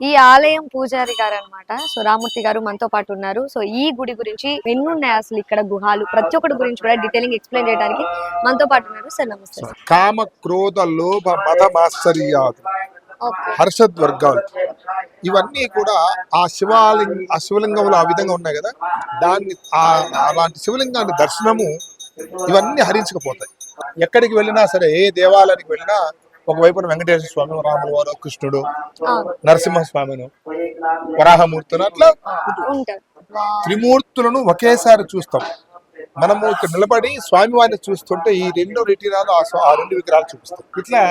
ఈ ఆలయం పూజారి గారు అన్నమాట. సో రామూర్తి గారు మనతో పాటు ఉన్నారు. సో ఈ గుడి గురించి ఎన్ని ఉన్నాయి అసలు ఇక్కడ గుహాలు ప్రతి ఒక్కటి గురించి కూడా డీటెయిలింగ్ ఎక్స్ప్లెయిన్ చేయడానికి మనతో పాటు ఉన్నారు. సార్ నమస్తే సార్. కామ క్రోధ లోభ మత మాత్సర్యాలు ఓకే హర్షద్ వర్గాలు ఇవన్నీ కూడా ఆ శివలింగంలో ఆ విధంగా ఉన్నాయి కదా, దాన్ని అలాంటి శివలింగాన్ని దర్శనము ఇవన్నీ హరించకపోతాయి. ఎక్కడికి వెళ్ళినా సరే, ఏ దేవాలయానికి వెళ్ళినా ఒకవైపున వెంకటేశ్వర స్వామి, రాముల వారు, కృష్ణుడు, నరసింహస్వామిను, వరాహమూర్తులు, అట్లా ఉంటారు. త్రిమూర్తులను ఒకేసారి చూస్తాం. మనము ఇక్కడ నిలబడి స్వామివారిని చూస్తుంటే ఈ రెండు రెటీనాలు ఆ రెండు విగ్రహాలు చూపిస్తాం. ఇట్లా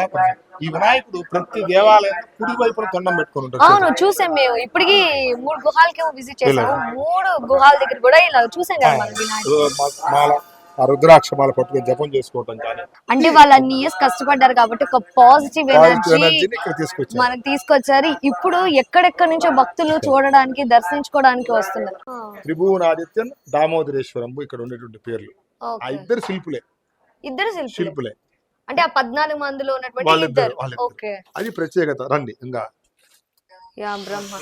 ఈ వినాయకుడు ప్రతి దేవాలయం కుడి వైపున తొండం పెట్టుకుని ఉంటాడు. అవును చూసాం మేము. ఇప్పటికి 3 గుహాలకేమో విజిట్ చేసాము. 3 గుహాల దగ్గర కూడా ఇలా చూసాం కదా మన వినాయకుడు. ఆ రుద్రాక్ష మాల పట్టుకొని జపం చేసుకోవటం కానీ, అంటే వాళ్ళు అన్ని ఇయర్స్ కష్టపడ్డారు కాబట్టి ఒక పాజిటివ్ ఎనర్జీని ఇక్కడ తీసుకొచ్చారు. మనకు తీసుకొచ్చారు. ఇప్పుడు ఎక్కడెక్కడ నుంచో భక్తులు చూడడానికి దర్శించుకోవడానికి వస్తున్నారు. త్రిభువనాదిత్యం, దామోదరేశ్వరం ఇక్కడ ఉండేటువంటి పేర్లు ఆ ఇద్దరు శిల్పులే. ఇద్దరు శిల్పులే అంటే ఆ 14 మందిలో ఉన్నటువంటి ఇద్దరు. ఓకే, అది ప్రత్యేకత. రండి ఇంకా యా బ్రహ్మ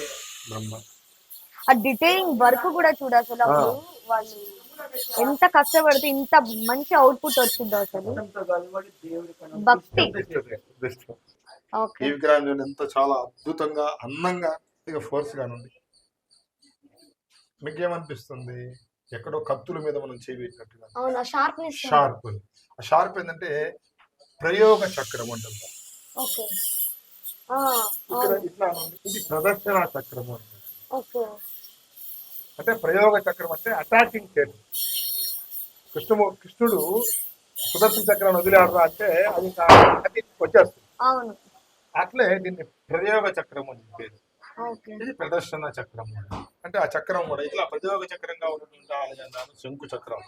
ఆ డీటెయిలింగ్ వర్క్ కూడా చూడ అసలు వాళ్ళు ఎంత కష్టపడితే ఇంత మంచి అవుట్పుట్ వచ్చిందో అసలు. భక్తి ఈ విగ్రహం ఎంత చాలా అద్భుతంగా అందంగా ఫోర్స్ గా ఉంది. మీకేమనిపిస్తుంది? ఎక్కడో కత్తుల మీద మనం చేయించినట్టుగా షార్ప్. ఆ షార్ప్ ఏంటంటే ప్రయోగ చక్రం ఉంటుంది. ఇక్కడ ఇట్లా ఇది ప్రదర్శన చక్రం అంటారు. అంటే ప్రయోగ చక్రం అంటే అటాకింగ్ చేయడం. కృష్ణుడు సుదర్శన చక్రాన్ని వదిలేడరా అంటే అది వచ్చేస్తుంది. అట్లే దీన్ని ప్రయోగ చక్రం అని పేరు. ఇది ప్రదర్శన చక్రం అంటే ఆ చక్రం కూడా ఇట్లా ప్రయోగ చక్రంగా ఉన్నటువంటి శంకు చక్రం,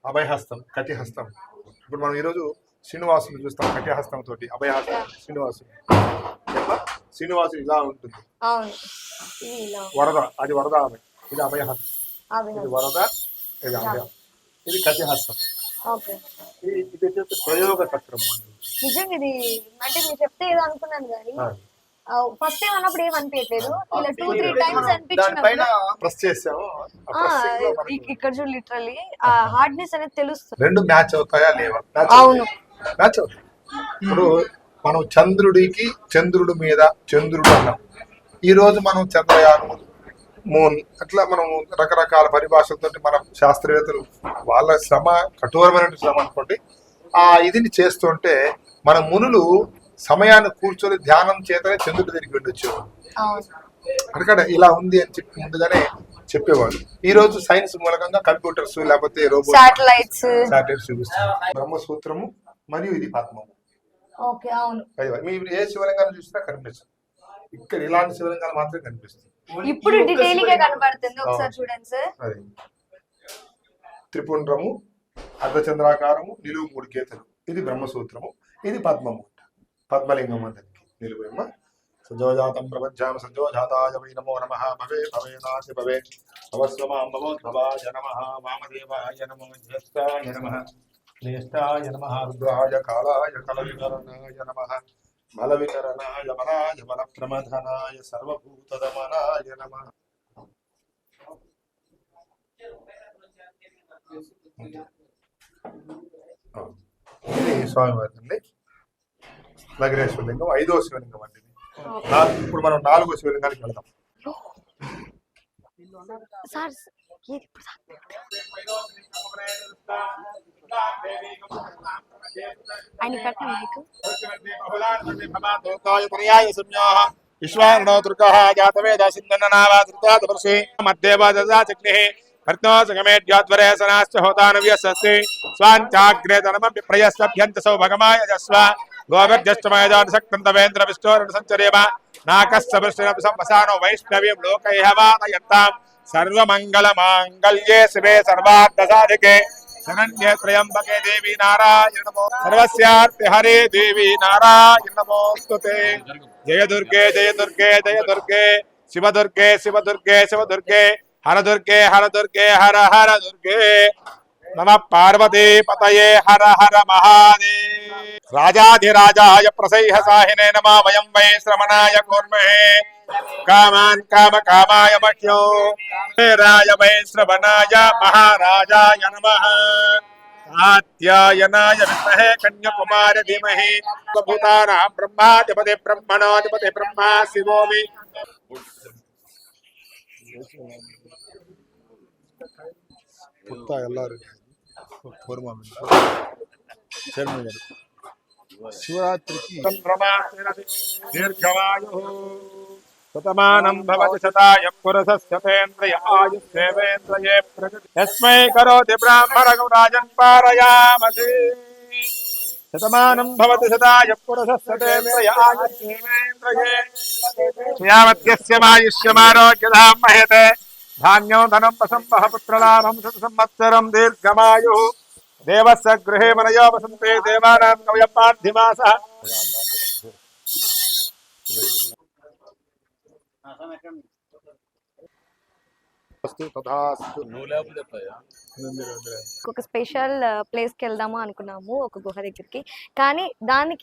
అభయహస్తం, కటిహస్తం. ఇప్పుడు మనం ఈరోజు శ్రీనివాసుని చూస్తాం కటిహస్తం తోటి. అభయహస్తం శ్రీనివాసుడు ఇలా ఉంటుంది. వరద, అది వరద ఆమె. ఇది అభయహస్తం, ఇది వరద, ఇది అభయం, ఇది కటిహస్తం. ఇది వచ్చేసి ప్రయోగ చక్రం. నిజంగా ఇది అంటే మీరు చెప్తే ఏదో అనుకున్నాను కానీ ఫస్ట్ టైం అన్నప్పుడు ఏమనిపించలేదు. ఇలా 2-3 టైమ్స్ అనిపించినప్పుడు ప్రెస్ చేసాము. ఇక్కడ చూడు లిటరల్లీ ఆ హార్డ్నెస్ అనేది తెలుస్తుంది. రెండు మ్యాచ్ అవుతాయా లేవా? అవును మ్యాచ్ అవుతాయి. ఇప్పుడు మనం చంద్రుడికి చంద్రుడి మీద చంద్రుడు అన్నాం. ఈ రోజు మనం చంద్రయానం, మూన్, అట్లా మనం రకరకాల పరిభాషలతో మన శాస్త్రవేత్తలు వాళ్ళ శ్రమ, కఠోరమైన శ్రమ అనుకోండి, ఆ ఇదిని చేస్తుంటే మన మునులు సమయాన్ని కూర్చొని ధ్యానం చేతనే చంద్రుడి దగ్గరికి వెళ్ళొచ్చేవారు. అక్కడ ఇలా ఉంది అని చెప్పి ముందుగానే చెప్పేవాళ్ళు. ఈ రోజు సైన్స్ మూలకంగా కంప్యూటర్స్ లేకపోతే రోబోట్, శాటిలైట్స్ చూపిస్తారు. బ్రహ్మసూత్రము మరియు ఇది పద్మము. మీరు ఏ శివలింగాన్ని చూసినా కనిపిస్తుంది. ఇక్కడ ఇలాంటి శివలింగాలు మాత్రమే కనిపిస్తుంది. ఇప్పుడు డీటెయిలింగ్ గా కనబడుతుంది. ఒకసారి చూడండి సార్. త్రిపుండ్రము, అర్ధచంద్రాకారము, నిలువు 3 కేతులు. ఇది బ్రహ్మసూత్రము, ఇది పద్మము, పద్మలింగం. అందరికి నిలువేమ్మ. సజోజాతం ప్రపంచామ సజోజాతాయ వై నమో నమః. భవే భవేనాసి భవే భవస్వమాం భవోద్భవాయ నమః. వామదేవాయ నమో జ్యేష్ఠాయ నమః. జ్యేష్ఠాయ నమః. రుద్రాయ కాలాయ కలవికరణాయ నమః. బలవికరణాయ బలాయ బలప్రమథనాయ సర్వభూతదమనాయ నమః. ఇది స్వామివారి అండి. నగరేశ్వర లింగం 5వ శివలింగం అండి. ఇప్పుడు మనం 4వ శివలింగానికి వెళ్దాం. విశ్వారణో దుర్గః జాతవేద సింధననావాదృతాదవర్షే మధ్యేవాదదాచగ్నిః కర్తో సంగమేడ్యాద్వరే సనాశ్చ హోతానవ్యసస్తి స్వాంచాగ్రే ధనమపి ప్రయస్సభ్యంతసౌ భగమాయ జస్వ గోవర్జష్టమయజాన్ శక్తం తవేంద్ర విష్ణోరణ సంచరేమ నాకస్స వృష్ణిరపి సంవసానో వైష్ణవీం లోకైహవాదయంతాం సర్వమంగళ మాంగళ్యే శివే సర్వార్థసాధికే శరణ్యే త్రయంబకే దేవి నారాయణ నమో సర్వస్యార్థి హరే దేవి నారాయణ నమోస్తుతే. జయ దుర్గే జయ దుర్గే జయ దుర్గే, శివ దుర్గే శివ దుర్గే శివ దుర్గే, హర దుర్గే హర దుర్గే హర హర దుర్గే. నమ పార్వతీ పతయే హర హర మహాదేవ్. రాజాధిరాజాయ ప్రసైహసాహినే నమః. వయం వై శ్రవణాయ కూర్మహే కామాన్ కామ కామాయ మహ్యో రాయ వై శ్రవణాయ మహారాజాయ నమః. ఆత్యాయనాయ విద్మహే కన్యాకుమార ధీమహి భూతానాం బ్రహ్మాధిపతి బ్రహ్మణోధిపతి బ్రహ్మా శివోమి. ಪುಟ್ಟ ಎಲ್ಲರೂ ಚೇರ್ಮನ್ గారు శివరాత్రికి దీర్ఘమాయు శతమానం భవతి శతాయ పురుషస్యతేంద్రియ ఆయుష్యేవేంద్రియే ప్రగతి యస్మై కరోతి బ్రాహ్మణం రాజన్ పారయామసి. శతమానం భవతి శతాయ పురుషస్యతేంద్రియ ఆయుష్యేవేంద్రియే యావత్యస్యమాయుష్యమారోగ్యధాం మహతే. ధాన్యం ధనం వసంపః పుత్రలాభం శత సంవత్సరం దీర్ఘమాయు. దేవస్య గృహే మనయో వసంతే దేవానాం కవయ పార్థిమాసః. ఒక స్పెషల్ ప్లేస్ కి వెళ్దాము అనుకున్నాము, ఒక గుహ దగ్గరికి. కానీ దాన్ని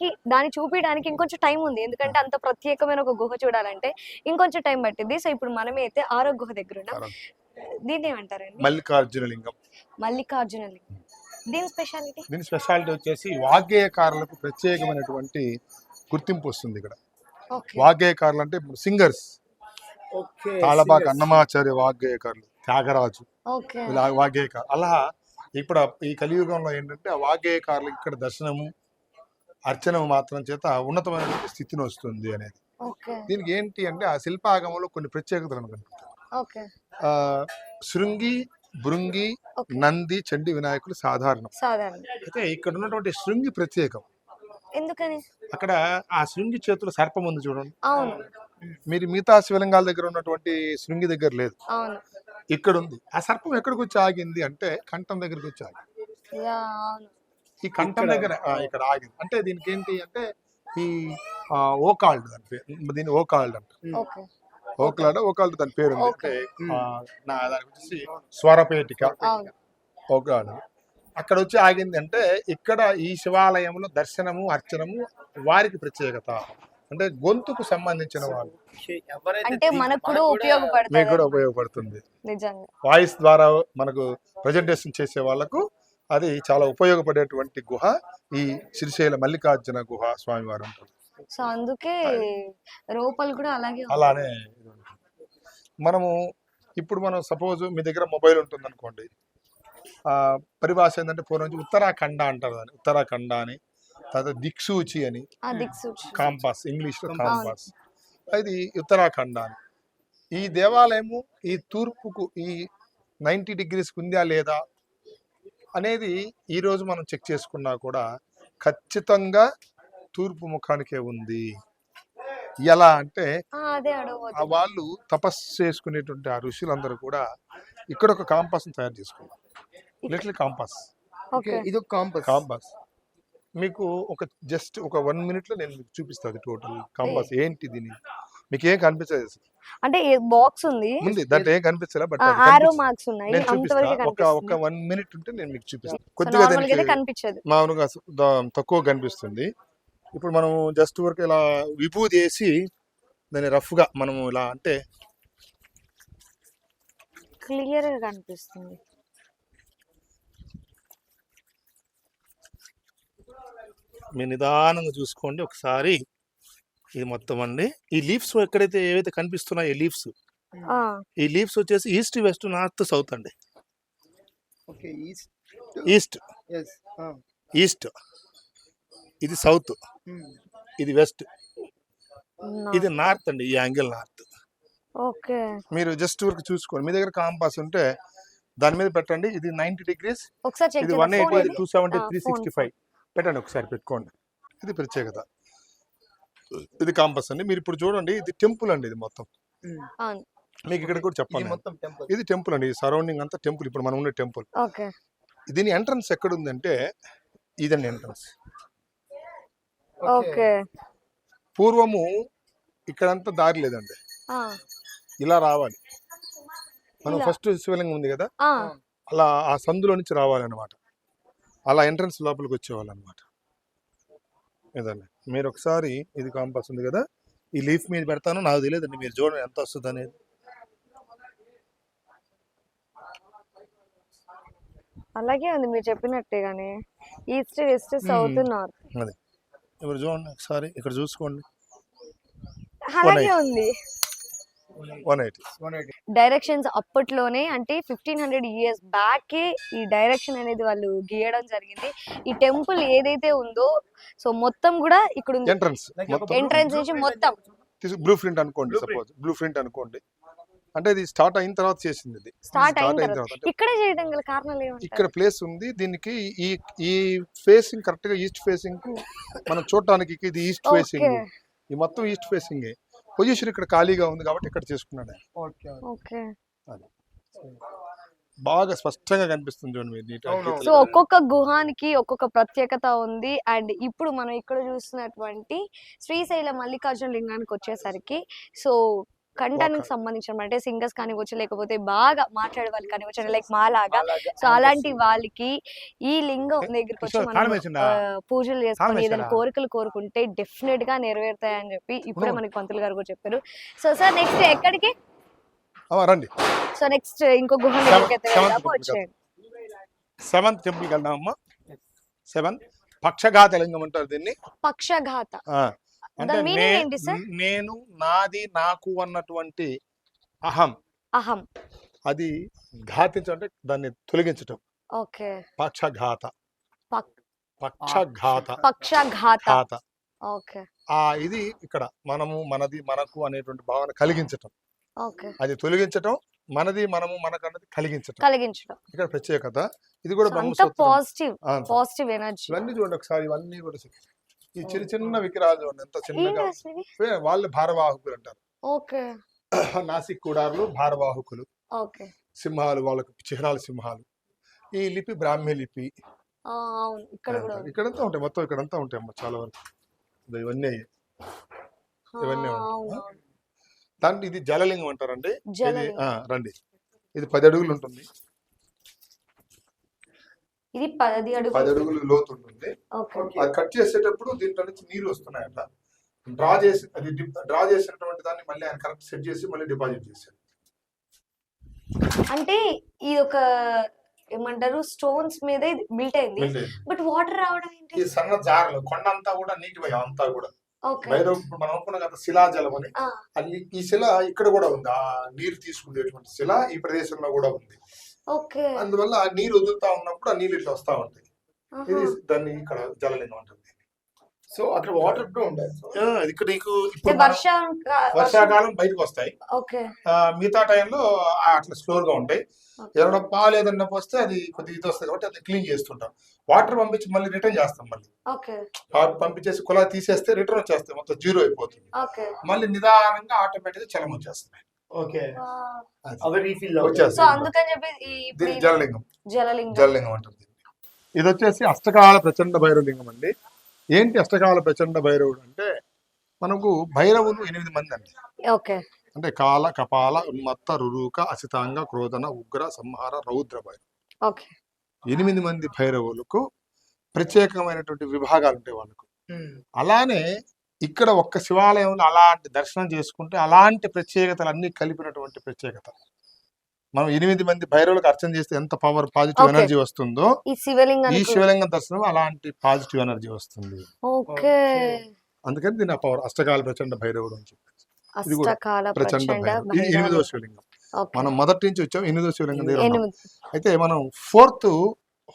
చూపించడానికి ఇంకొంచెం టైం ఉంది, ఎందుకంటే అంత ప్రత్యేకమైన ఒక గుహ చూడాలంటే ఇంకొంచెం టైం పట్టింది. సో ఇప్పుడు మనమే అయితే ఆరో గుహ దగ్గర ఉన్నాం. దీన్ని ఏమంటారండి? మల్లికార్జున లింగం. మల్లికార్జున లింగం. దీని స్పెషాలిటీ వచ్చేసి వాగ్గేయకారులకు ప్రత్యేకమైనటువంటి గుర్తింపు వస్తుంది ఇక్కడ. ఓకే. వాగ్గేయకారులు అంటే సింగర్స్, తాళబాక అన్నమాచార్య వాగ్గేయకారులు, త్యాగరాజు ఓకే. ఇలా వాగ్గేయకారు. అలా ఇప్పుడు ఈ కలియుగంలో ఏంటంటే ఆ వాగ్గేయకారులు ఇక్కడ దర్శనము అర్చనము మాత్రం చేత ఉన్నతమైన స్థితిని వస్తుంది అనేది. ఓకే. దీనికి ఏంటి అంటే ఆ శిల్పాగమంలో కొన్ని ప్రత్యేకతలను కనిపిస్తాయి. ఓకే. శృంగి, భృంగి, నంది, చండి వినాయకులు సాధారణం. అయితే ఇక్కడ ఉన్నటువంటి శృంగి ప్రత్యేకం. ఎందుకని? అక్కడ ఆ శృంగి చేతుల సర్పం ఉంది చూడండి. అవును. మీరు మిగతా శివలింగాల దగ్గర ఉన్నటువంటి శృంగి దగ్గర లేదు, అవును, ఇక్కడ ఉంది. ఆ సర్పం ఎక్కడికి వచ్చి ఆగింది అంటే కంఠం దగ్గరికి వచ్చి ఆగింది. ఈ కంఠం దగ్గర ఇక్కడ ఆగింది అంటే దీనికి ఏంటి అంటే ఈ ఓకాల్డ్ దాని పేరు. దీన్ని ఓకాల్డ్ అంటారు. ఓకాల్డ్ దాని పేరు ఉంది. అంటే దానికి వచ్చేసి స్వరపేటిక ఓకాల్డ్. అక్కడ వచ్చి ఆగింది అంటే ఇక్కడ ఈ శివాలయంలో దర్శనము అర్చనము వారికి ప్రత్యేకత. అంటే గొంతుకు సంబంధించిన వాళ్ళు అంటే మనకు కూడా ఉపయోగపడుతుంది, మీకు కూడా ఉపయోగపడుతుంది. నిజంగా వాయిస్ ద్వారా మనకు ప్రజెంటేషన్ చేసే వాళ్ళకు అది చాలా ఉపయోగపడేటువంటి గుహ ఈ శ్రీశైల మల్లికార్జున గుహ స్వామివారు అంటారు. సో అందుకే రూపాలు కూడా అలానే మనము ఇప్పుడు మనం సపోజ్ మీ దగ్గర మొబైల్ ఉంటుంది అనుకోండి, పరిభాష ఏంటంటే పూర్వం నుంచి ఉత్తరాఖండ అంటారు దాన్ని, ఉత్తరాఖండ అని. తర్వాత దిక్సూచి అని, కాంపాస్ ఇంగ్లీష్ లో కాంపాస్, అది ఉత్తరాఖండ అని. ఈ దేవాలయము ఈ తూర్పుకు ఈ 90 degrees ఉందా లేదా అనేది ఈ రోజు మనం చెక్ చేసుకున్నా కూడా ఖచ్చితంగా తూర్పు ముఖానికే ఉంది. ఎలా అంటే వాళ్ళు తపస్సు చేసుకునేటువంటి ఆ ఋషులందరూ కూడా ఇక్కడ ఒక కాంపాస్ తయారు చేసుకున్నారు. Little compass. ఇది కాంపాస్ మీకు ఒక జస్ట్ ఒక 1 minute లో నేను మీకు చూపిస్తాను టోటల్ కాంపాస్ ఏంటి. దీని మీకు ఏం కనిపించదు అంటే బాక్స్ ఉంది దాంట్లో ఏం కనిపించలే, బట్ నేను చూపిస్తాను. ఒక 1 minute ఉంటే నేను మీకు చూపిస్తాను. కొద్దిగా మామూలుగా తక్కువ కనిపిస్తుంది. ఇప్పుడు మనం జస్ట్ వరకు ఇలా విభూది వేసి దాన్ని రఫ్ గా మనము ఇలా అంటే క్లియర్ గా కనిపిస్తుంది. మీరు నిదానంగా చూసుకోండి ఒకసారి. ఇది మొత్తం అండి ఈ లీవ్స్ ఎక్కడైతే ఏవైతే కనిపిస్తున్నాయో ఈ లీవ్స్ వచ్చేసి ఈస్ట్, వెస్ట్, నార్త్, సౌత్ అండి. ఈస్ట్ ఇది సౌత్, ఇది వెస్ట్, ఇది నార్త్ అండి. ఈ యాంగిల్ నార్త్. మీరు జస్ట్ వరకు చూసుకోండి. మీ దగ్గర కాంపాస్ ఉంటే దాని మీద పెట్టండి. ఇది 90 degrees, ఇది 180, ఇది 270, 365 పెట్టండి. ఒకసారి పెట్టుకోండి. ఇది ప్రత్యేకత. ఇది కాంపాస్ అండి. మీరు ఇప్పుడు చూడండి, ఇది టెంపుల్ అండి. ఇది మొత్తం మీకు ఇక్కడ కూడా చెప్పాలి, ఇది టెంపుల్ అండి. సరౌండింగ్ అంతా టెంపుల్. ఇప్పుడు మనం ఉండే టెంపుల్. దీని ఎంట్రన్స్ ఎక్కడ ఉందంటే ఇదండి ఎంట్రన్స్. పూర్వము ఇక్కడంతా దారి లేదండి, ఇలా రావాలి. మనం ఫస్ట్ శివలింగం ఉంది కదా, అలా ఆ సందులో నుంచి రావాలన్నమాట. అలా ఎంట్రన్స్ లోపలికి వచ్చేవాళ్ళు అనమాట. ఇదండి మీరు ఒకసారి ఇది కాంపాస్ ఉంది కదా, ఈ లీఫ్ మీద పెడతాను, నాకు తెలియదండి, మీరు చూడండి ఎంత వస్తుంది అనేది. అలాగే ఉంది మీరు చెప్పినట్టుగానే, ఈస్ట్ వెస్ట్ సౌత్ నార్త్ అది ఇప్పుడు చూడండి ఒకసారి ఇక్కడ చూసుకోండి. అలాగే ఉంది. 180 డైరెక్షన్స్ అప్పట్లోనే అంటే 1500 ఇయర్స్ బ్యాక్ ఈ డైరెక్షన్ అనేది వాళ్ళు గీయడం జరిగింది. ఈ టెంపుల్ ఏదైతే ఉందో సో మొత్తం కూడా ఇక్కడ ఉంది. ఎంట్రన్స్ ఎంట్రన్స్ నుంచి మొత్తం బ్లూ ప్రింట్ అనుకోండి, సపోజ్ బ్లూ ప్రింట్ అనుకోండి, అంటే ఇది స్టార్ట్ అయిన తర్వాత చేసింది. ఇది స్టార్ట్ అయిన తర్వాత ఇక్కడే చేయడం గల కారణాలు ఏమంటారు? ఇక్కడ ప్లేస్ ఉంది దీనికి. ఈ ఈ ఫేసింగ్ కరెక్ట్ గా ఈస్ట్ ఫేసింగ్ మనం చూడటానికి ఇది ఈస్ట్ ఫేసింగ్, ఈ మొత్తం ఈస్ట్ ఫేసింగ్. పొజిషన్ ఇక్కడ ఖాళీగా ఉంది కాబట్టి ఇక్కడ చేసుకున్నాడు. ఓకే బాగా స్పష్టంగా కనిపిస్తుంది చూడండి మీరు. సో ఒక్కొక్క గుహానికి ఒక్కొక్క ప్రత్యేకత ఉంది. అండ్ ఇప్పుడు మనం ఇక్కడ చూస్తున్నటువంటి శ్రీశైల మల్లికార్జున లింగానికి వచ్చేసరికి సో కంఠానికి సంబంధించిన అంటే సింగర్స్ కానివచ్చు, లేకపోతే బాగా మాట్లాడే వాళ్ళు కానివచ్చు, లైక్ మాలాగా. సో అలాంటి వాళ్ళకి ఈ లింగం దగ్గరికి వచ్చి మనం పూజలు చేసుకొని ఏదైనా కోరికలు కోరుకుంటే డెఫినెట్ గా నెరవేరుతాయని చెప్పి ఇప్పుడే మనకి పంతులు గారు కూడా చెప్పారు. సో సార్ నెక్స్ట్ ఎక్కడికి రండి. సో నెక్స్ట్ ఇంకో గుహ వచ్చేయండి. 7th టెంపుల్కి వెళ్దామమ్మా. 7 పక్షఘాత లింగం అంటారు దీన్ని. పక్షఘాత అంటే నేను, నాది, నాకు అన్నటువంటి అహం అహం అది ఘాతించడం అంటే దాన్ని తొలగించటం. ఓకే పక్షఘాత పక్షఘాత ఘాత. ఓకే ఇది ఇక్కడ మనము, మనది, మనకు అనేటువంటి భావన కలిగించటం. ఓకే అది తొలగించటం, మనది, మనము, మనకు అన్నది కలిగించటం ఇక్కడ ప్రత్యేకత. ఇది కూడా పాజిటివ్ ఎనర్జీ. ఇవన్నీ చూడండి ఒకసారి, ఇవన్నీ కూడా ఈ చిన్న చిన్న విగ్రహాలు చూడండి ఎంత చిన్నగా. వాళ్ళు భారవాహకులు అంటారు. ఓకే నాసిక్ కూడార్లు భారవాహకులు. ఓకే సింహాలు, వాళ్ళకు చిహ్నాలు సింహాలు. ఈ లిపి బ్రాహ్మీ లిపి. ఇక్కడంతా ఉంటాయి, మొత్తం ఇక్కడంతా ఉంటాయి అమ్మ చాలా వరకు. ఇవన్నీ ఇవన్నీ దాంట్లో ఇది జలలింగం అంటారండి. ఇది రండి, ఇది 10 అడుగులు ఉంటుంది. ఇది 10 అడుగులు లోతు ఉంటుంది. అది కట్ చేసేటప్పుడు దీంట్లో నుంచి నీరు వస్తున్నాయంట. డ్రా చేసినటువంటి దాన్ని మళ్ళీ ఆయన కరెక్ట్ సెట్ చేసి మళ్ళీ డిపాజిట్ చేశారు. అంటే ఇది ఒక ఏమంటారు స్టోన్స్ మీద బిల్ట్ అయింది. బట్ వాటర్ రావడం ఏంటి? ఈ సన్న జారలు కొండ అంతా కూడా నీటి భయం అంతా కూడా మనం అనుకున్న కదా శిలాజలం అని, ఈ శిల ఇక్కడ కూడా ఉంది. ఆ నీరు తీసుకునేటువంటి శిల ఈ ప్రదేశంలో కూడా ఉంది. అందువల్ల ఆ నీరు వదులుతా ఉన్నప్పుడు ఆ నీళ్ళు ఇట్లా వస్తా ఉంటాయి. ఇది దాన్ని ఇక్కడ జలలింగం ఉంటుంది. సో అక్కడ వాటర్ కూడా ఉండాలి. ఇక్కడ నీకు ఇప్పుడు వర్షాకాలం బయటకు వస్తాయి, మిగతా టైంలో అట్లా స్లోర్ గా ఉంటాయి. ఏదైనా పాలు ఏదన్నా పోస్తే అది కొద్దిగా ఇది వస్తుంది కాబట్టి అది క్లీన్ చేస్తుంటాం. వాటర్ పంపించి మళ్ళీ రిటర్న్ చేస్తాం. మళ్ళీ పంపించేసి కులా తీసేస్తే రిటర్న్ వచ్చేస్తాయి, మొత్తం జీరో అయిపోతుంది. మళ్ళీ నిదానంగా ఆటోమేటిక్ గా చలం వచ్చేస్తుంది. జలలింగం అంటుంది. ఇది వచ్చేసి అష్టకాల ప్రచండ భైరవ లింగం అండి. ఏంటి అష్టకాల ప్రచండ భైరవుడు అంటే, మనకు భైరవులు 8 మంది అండి. అంటే కాల, కపాల, ఉన్మత్త, రురూక, అసితాంగ, క్రోధన, ఉగ్ర, సంహార, రౌద్ర భైరవ. 8 మంది భైరవులకు ప్రత్యేకమైనటువంటి విభాగాలు ఉంటాయి వాళ్ళకు. అలానే ఇక్కడ ఒక్క శివాలయంలో అలాంటి దర్శనం చేసుకుంటే అలాంటి ప్రత్యేకతలు అన్ని కలిపినటువంటి ప్రత్యేకత. మనం 8 మంది భైరవులకు అర్చన చేస్తే ఎంత పవర్, పాజిటివ్ ఎనర్జీ వస్తుందో ఈ శివలింగం దర్శనం అలాంటి పాజిటివ్ ఎనర్జీ వస్తుంది. అందుకని దీని ఆ పవర్ అష్టకాల ప్రచండ భైరవుడు అని చెప్పి. ఇది కూడా ప్రచండ భైరవుడు. ఇది 8వ శివలింగం. మనం మొదటి నుంచి వచ్చాం 8వ శివలింగం దగ్గర. అయితే మనం 4th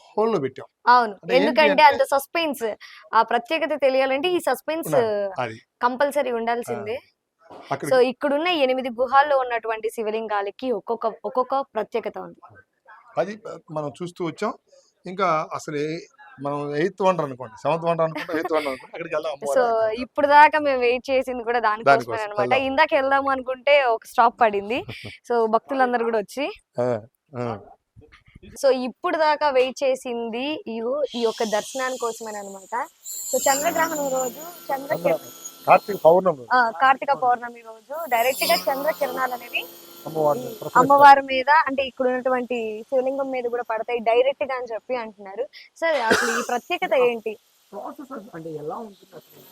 హోల్ లో పెట్టాం. అవును, ఎందుకంటే అంత సస్పెన్స్, ఆ ప్రత్యేకత తెలియాలంటే ఈ సస్పెన్స్ కంపల్సరీ ఉండాల్సిందే. సో ఇక్కడున్న 8 గుహాల్లో ఉన్నటువంటి శివలింగాలకి ఒక్కొక్క ప్రత్యేకత ఉంది. అది మనం చూస్తూ వచ్చాం. ఇంకా అసలు మనం 8th వండర్ అనుకోండి, 7th వండర్ అనుకుంటే 8th వండర్ అనుకుంటే అక్కడికి వెళ్దాం. సో ఇప్పుడు దాకా మేము వెయిట్ చేసింది కూడా దానికోసమే అనమాట. ఇందాక వెళ్దాం అనుకుంటే ఒక స్టాప్ పడింది. సో భక్తులందరూ కూడా వచ్చి సో ఇప్పుడు దాకా వెయిట్ చేసింది ఈ యొక్క దర్శనాని కోసమే అనమాట. సో చంద్రగ్రహణం రోజు కార్తీక పౌర్ణమి రోజు డైరెక్ట్ గా చంద్ర కిరణాలు అనేవి అమ్మవారి మీద ప్రసరిస్తాయి. అమ్మవారి మీద అంటే ఇక్కడ ఉన్నటువంటి శివలింగం మీద కూడా పడతాయి డైరెక్ట్ గా అని చెప్పి అంటున్నారు. సరే అసలు ఈ ప్రత్యేకత ఏంటి? ప్రాసెస్ అంటే ఎలా ఉంటుంది అసలు?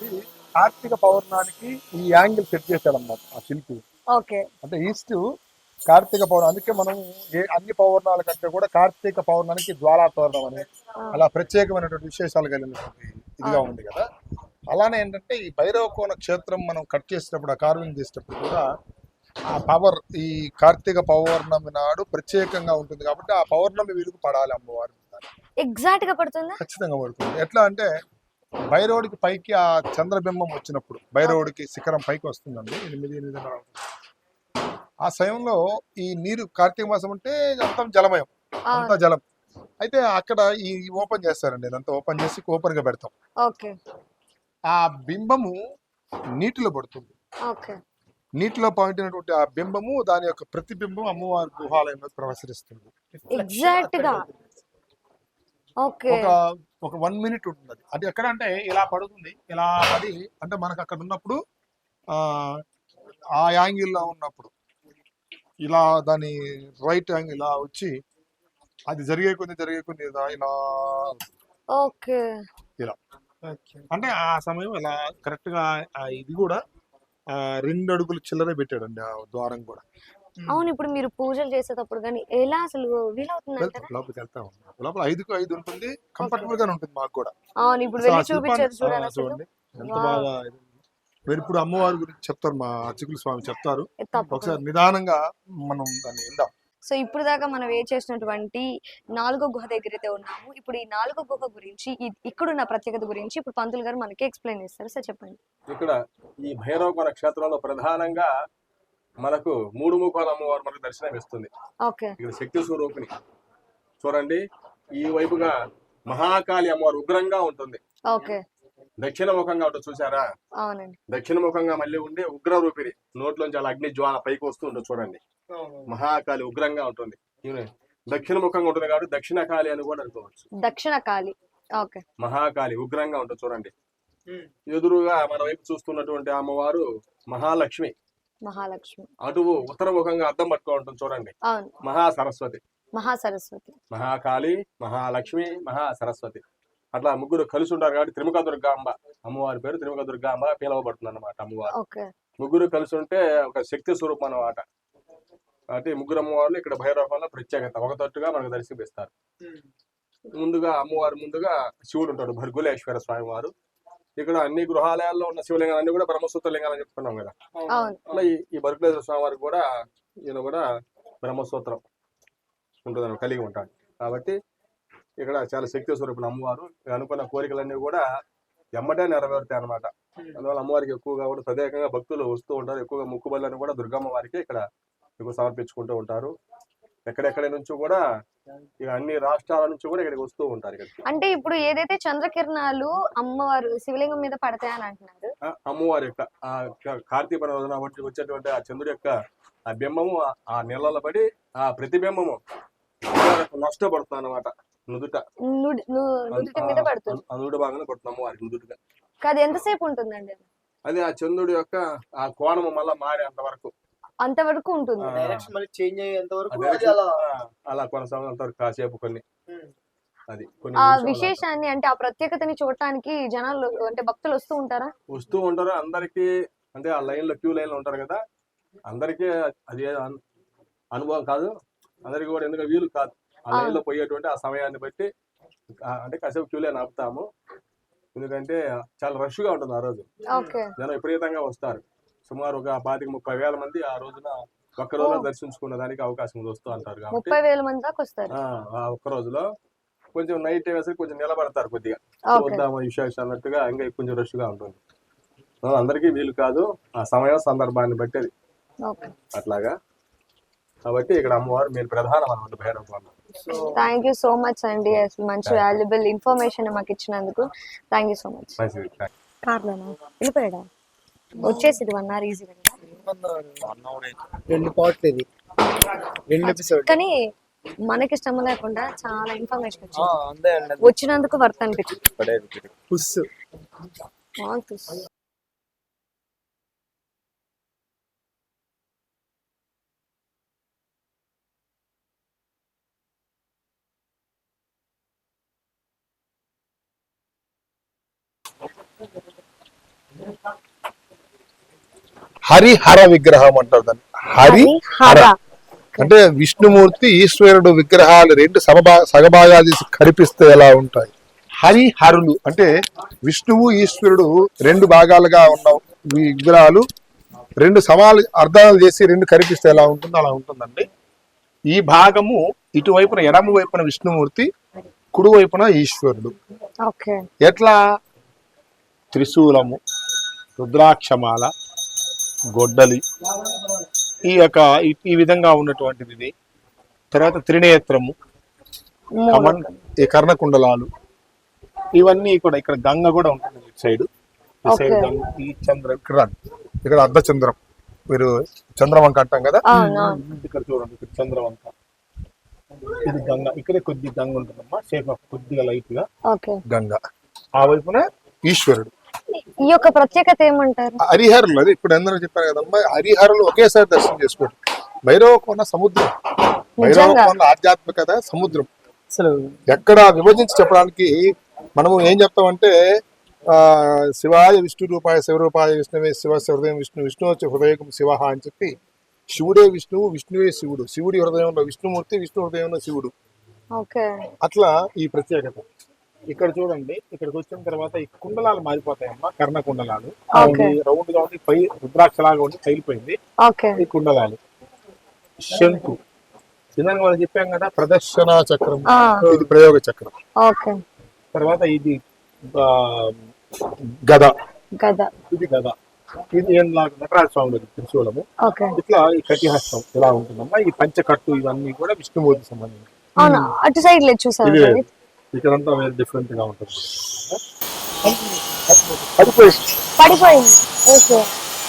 ఇది కార్తీక పౌర్ణానికి ఈ యాంగిల్ సెట్ చేశాడు అన్నమాట ఆ శిల్పి. ఓకే. అంటే ఈస్ట్ కార్తీక పౌర్ణమి, అందుకే మనం అన్ని పౌర్ణాల కంటే కూడా కార్తీక పౌర్ణానికి జ్వాలా తోరణం అని అలా ప్రత్యేకమైనటువంటి విశేషాలు కలిగినటువంటి ఇదిగా ఉంది కదా. అలానే ఏంటంటే ఈ భైరవకోన క్షేత్రం మనం కట్ చేసేటప్పుడు ఆ కార్వింగ్ చేసేటప్పుడు కూడా ఆ పవర్ ఈ కార్తీక పౌర్ణమి నాడు ప్రత్యేకంగా ఉంటుంది కాబట్టి ఆ పౌర్ణమి వెలుగు పడాలి అమ్మవారి మీద. ఎగ్జాక్ట్ గా పడుతుందా? ఖచ్చితంగా పడుతుంది. ఎట్లా అంటే భైరవుడికి పైకి ఆ చంద్రబింబం వచ్చినప్పుడు భైరవుడికి శిఖరం పైకి వస్తుందండి 8-8:30 ఆ సమయంలో ఈ నీరు కార్తీక మాసం అంటే అంతా జలమయం, అంతా జలం. అయితే అక్కడ ఈ ఓపెన్ చేస్తారండి, ఇదంతా ఓపెన్ చేసి ఓపెన్ గా పెడతాం. ఓకే. ఆ బింబము నీటిలో పడుతుంది. ఓకే. నీటిలో పడినటువంటి ఆ బింబము దాని యొక్క ప్రతిబింబం అమ్మవారి గుహాలయంలో ప్రసరిస్తుంది. ఎగ్జాక్ట్ గా. ఓకే. ఒక 1 మినిట్ ఉంటుంది అది. అది ఎక్కడ అంటే ఇలా పడుతుంది, ఇలా పడి అంటే మనకు అక్కడ ఉన్నప్పుడు ఆ యాంగిల్లో ఉన్నప్పుడు ఇలా దాని రైట్ యాంగిల్ ఇలా వచ్చి అది జరిగే కొన్ని ఇలా ఓకే. ఇలా అంటే ఆ సమయం ఇలా కరెక్ట్ గా ఇది కూడా 2 అడుగులు చిల్లరే పెట్టాడండి ఆ ద్వారం కూడా. అవును. ఇప్పుడు మీరు పూజలు చేసేటప్పుడు కానీ ఎలా అసలు వీలవుతుంది అంటారా? లోపలికి వెళ్తా ఉన్నాం. లోపల 5కు 5 ఉంటుంది, కంఫర్టబుల్ గానే ఉంటుంది మాకు కూడా. అవును. ఇప్పుడు వెళ్ళి చూపించారు చూడండి అసలు. చూడండి ఎంత బాగా. మీరు ఇప్పుడు అమ్మవారి గురించి చెప్తారు, మా అర్చకులు స్వామి చెప్తారు. ఒకసారి నిదానంగా మనం దాన్ని విందాం. సో ఇప్పుడు దాకా మనం ఏ చేసినటువంటి 4వ గుహ దగ్గర అయితే ఉన్నాము. ఇప్పుడు ఈ 4వ గుహ గురించి ఇక్కడున్న ప్రత్యేకత గురించి ఇప్పుడు పంతులు గారు మనకి ఎక్స్ప్లెయిన్ చేస్తారు. సార్ చెప్పండి. ఇక్కడ ఈ భైరవకోన క్షేత్రంలో ప్రధానంగా మనకు 3 ముఖాల అమ్మవారు మనకు దర్శనం ఇస్తుంది. ఓకే. ఇక్కడ శక్తి స్వరూపిణి చూడండి. ఈ వైపుగా మహాకాళి అమ్మవారు ఉగ్రంగా ఉంటుంది. ఓకే. దక్షిణ ముఖంగా ఉంటుంది చూసారా? అవునండి. దక్షిణ ముఖంగా మళ్ళీ ఉండే ఉగ్ర రూపిణి, నోట్లోంచి అలా అగ్ని జ్వాల పైకి వస్తూ ఉంటుంది చూడండి. మహాకాళి ఉగ్రంగా ఉంటుంది. దక్షిణ ముఖంగా ఉంటుంది కాబట్టి దక్షిణ కాళి అని కూడా అనుకోవచ్చు. దక్షిణ కాళి. ఓకే. మహాకాళి ఉగ్రంగా ఉంటుంది చూడండి. ఎదురుగా మన వైపు చూస్తున్నటువంటి అమ్మవారు మహాలక్ష్మి. మహాలక్ష్మి. అటు ఉత్తర ముఖంగా అద్దం పట్టుకో ఉంటుంది చూడండి. అవును. మహాసరస్వతి. మహాసరస్వతి. మహాకాళి, మహాలక్ష్మి, మహాసరస్వతి అట్లా ముగ్గురు కలిసి ఉంటారు కాబట్టి త్రిముఖ దుర్గాంబ అమ్మవారి పేరు త్రిముఖ దుర్గాంబ పిలవబడుతుంది అన్నమాట అమ్మవారు. ఓకే. ముగ్గురు కలిసి ఉంటే ఒక శక్తి స్వరూపం అన్నమాట. కాబట్టి ముగ్గురు అమ్మవార్లు ఇక్కడ భైరవంలో ప్రత్యేకత ఒక తట్టుగా మనకు దర్శిపిస్తారు. ముందుగా అమ్మవారు ముందుగా శివుడు ఉంటాడు, భర్గులేశ్వర స్వామి వారు. ఇక్కడ అన్ని గృహాలయాల్లో ఉన్న శివలింగాలు అన్ని కూడా బ్రహ్మసూత్ర లింగాలని చెప్పుకున్నాం కదా. అలా ఈ భర్గులేశ్వర స్వామి వారికి కూడా ఈయన కూడా బ్రహ్మసూత్రం ఉంటుంది, కలిగి ఉంటాడు. కాబట్టి ఇక్కడ చాలా శక్తి స్వరూపులు అమ్మవారు. అనుకున్న కోరికలన్నీ కూడా ఎమ్మటే నెరవేరుతాయి అనమాట. అందువల్ల అమ్మవారికి ఎక్కువగా కూడా ప్రత్యేకంగా భక్తులు వస్తూ ఉంటారు. ఎక్కువగా ముక్కుబళ్ళని కూడా దుర్గమ్మ వారికి ఇక్కడ ఎక్కువ సమర్పించుకుంటూ ఉంటారు. ఎక్కడెక్కడి నుంచి కూడా ఇక అన్ని రాష్ట్రాల నుంచి కూడా ఇక్కడికి వస్తూ ఉంటారు. ఇక్కడికి అంటే ఇప్పుడు ఏదైతే చంద్రకిరణాలు అమ్మవారు శివలింగం మీద పడతాయని అంటున్నారు, అమ్మవారి యొక్క ఆ కార్తీక రోజున వచ్చేటువంటి ఆ చంద్రుడి యొక్క ఆ బింబము ఆ నీళ్ళలో పడి ఆ ప్రతిబింబము నష్టపడుతుంది అనమాట. నుదుట మీద పడుతుంది. నుదుట భాగంగా పడుతుంది అమ్మవారికి నుదుటిగా. అది ఎంతసేపు ఉంటుందండి? అది ఆ చంద్రుడి యొక్క ఆ కోణము మళ్ళా మారేంత వరకు అంతవరకు ఉంటుంది. అలా కొనసాగేంత వరకు కాసేపు కొన్ని అది ఆ విశేషాన్ని అంటే ఆ ప్రత్యేకతని చూడటానికి జనాలు అంటే భక్తులు వస్తూ ఉంటారు. అందరికి అంటే ఆ లైన్ లో క్యూ లైన్ లో ఉంటారు కదా, అందరికీ అది అనుభవం కాదు. అందరికి కూడా ఎందుకంటే వీలు కాదు. ఆ లైన్ లో పోయేటువంటి ఆ సమయాన్ని బట్టి అంటే కాసేపు క్యూ లైన్ ఆపుతాము. ఎందుకంటే చాలా రష్ గా ఉంటుంది ఆ రోజు. జనం విపరీతంగా వస్తారు. సుమారు ఒక 25-30 వేల మంది ఆ రోజున ఒక్క రోజులో దర్శించుకున్న దానికి అవకాశం వస్తూ అంటారు. కాబట్టి 30,000 మంది దాకా వస్తారు ఆ ఒక్క రోజులో. కొంచెం నైట్ వేసరికి కొంచెం నిలబడతారు, కొద్దిగా చూద్దాము విశేషం అన్నట్టుగా ఇంకా కొంచెం రష్ గా ఉంటుంది. అందరికీ వీలు కాదు, ఆ సమయం సందర్భాన్ని బట్టి అది అట్లాగా. కాబట్టి ఇక్కడ అమ్మవారు మీరు ప్రధానం అన్నమాట Bhairava. Thank you so much అండి, అసలు మంచి వాల్యుబుల్ ఇన్ఫర్మేషన్ మాకు ఇచ్చినందుకు థ్యాంక్ యూ సో మచ్. కార్లోనా వెళ్ళిపోయాడా? వచ్చేసి 1 hour ఈజీగా. 2 పార్ట్లు ఇది, 2 ఎపిసోడ్. కానీ మనకి ఇష్టం లేకుండా చాలా ఇన్ఫర్మేషన్ వచ్చింది. వచ్చినందుకు వర్త్ అనిపించింది. హరిహర విగ్రహం అంటారు దాన్ని. హరిహర అంటే విష్ణుమూర్తి ఈశ్వరుడు విగ్రహాలు రెండు సగభాగాలు తీసి కనిపిస్తే ఎలా ఉంటాయి. హరిహరులు అంటే విష్ణువు ఈశ్వరుడు రెండు భాగాలుగా ఉన్న విగ్రహాలు రెండు సమాలు అర్థాలు చేసి రెండు కనిపిస్తే ఎలా ఉంటుందో అలా ఉంటుందండి. ఈ భాగము ఇటువైపున ఎడమ వైపున విష్ణుమూర్తి, కుడి వైపున ఈశ్వరుడు. ఎట్లా త్రిశూలము, రుద్రాక్షమాల, గొడ్డలి ఈ విధంగా ఉన్నటువంటిది. తర్వాత త్రినేత్రము, ఈ కర్ణకుండలాలు, ఇవన్నీ కూడా. ఇక్కడ గంగ కూడా ఉంటుంది ఇటు సైడ్. ఈ సైడ్ గంగ, ఈ చంద్రం ఇక్కడ అర్ధచంద్రం, మీరు చంద్రవంక అంటాం కదా, ఇక్కడ చూడండి, ఇక్కడ చంద్రవంక, ఇది గంగ. ఇక్కడే కొద్ది గంగ ఉంటుందమ్మా, సేఫ్ కొద్దిగా లైట్ గా గంగ. ఆ వైపున ఈశ్వరుడు. ఈ యొక్క ప్రత్యేకత ఏమంటారు? హరిహరులు, అది ఇప్పుడు అందరూ చెప్పారు కదమ్మా, హరిహరులు ఒకేసారి దర్శనం చేసుకోండి. భైరవ కోన సముద్రం, భైరవ కోన ఆధ్యాత్మికత సముద్రం. అసలు ఎక్కడ విభజించి చెప్పడానికి మనము ఏం చెప్తామంటే శివాయ విష్ణు రూపాయ శివరూపాయ విష్ణువే శివ హృదయం విష్ణు విష్ణు వచ్చి హృదయం శివ అని చెప్పి, శివుడే విష్ణువు, విష్ణువే శివుడు, శివుడి హృదయంలో విష్ణుమూర్తి, విష్ణు హృదయంలో శివుడు. అట్లా ఈ ప్రత్యేకత. ఇక్కడ చూడండి, ఇక్కడికి వచ్చిన తర్వాత ఈ కుండలాలు మారిపోతాయమ్మా, కర్ణ కుండలాలు రౌండ్ గా ఉండి పై రుద్రాక్షలాగా ఉండి తగిలిపోయింది ఈ కుండలాలు. శంకు ఇందాక మనం చెప్పాం కదా, ప్రదర్శన చక్రం, ఇది ప్రయోగ చక్రం. తర్వాత ఇది గద, ఇది గద, ఇది నటరాజ స్వామి త్రిశూలము. ఇట్లా ఈ కటిహస్తం ఇలా ఉంటుందమ్మా. ఈ పంచకట్టు ఇవన్నీ కూడా విష్ణుమూర్తి సంబంధించి. అటు సైడ్ లేదు చూసారు, ఇక్కడంతా వేరే డిఫరెంట్ గా ఉంటుంది.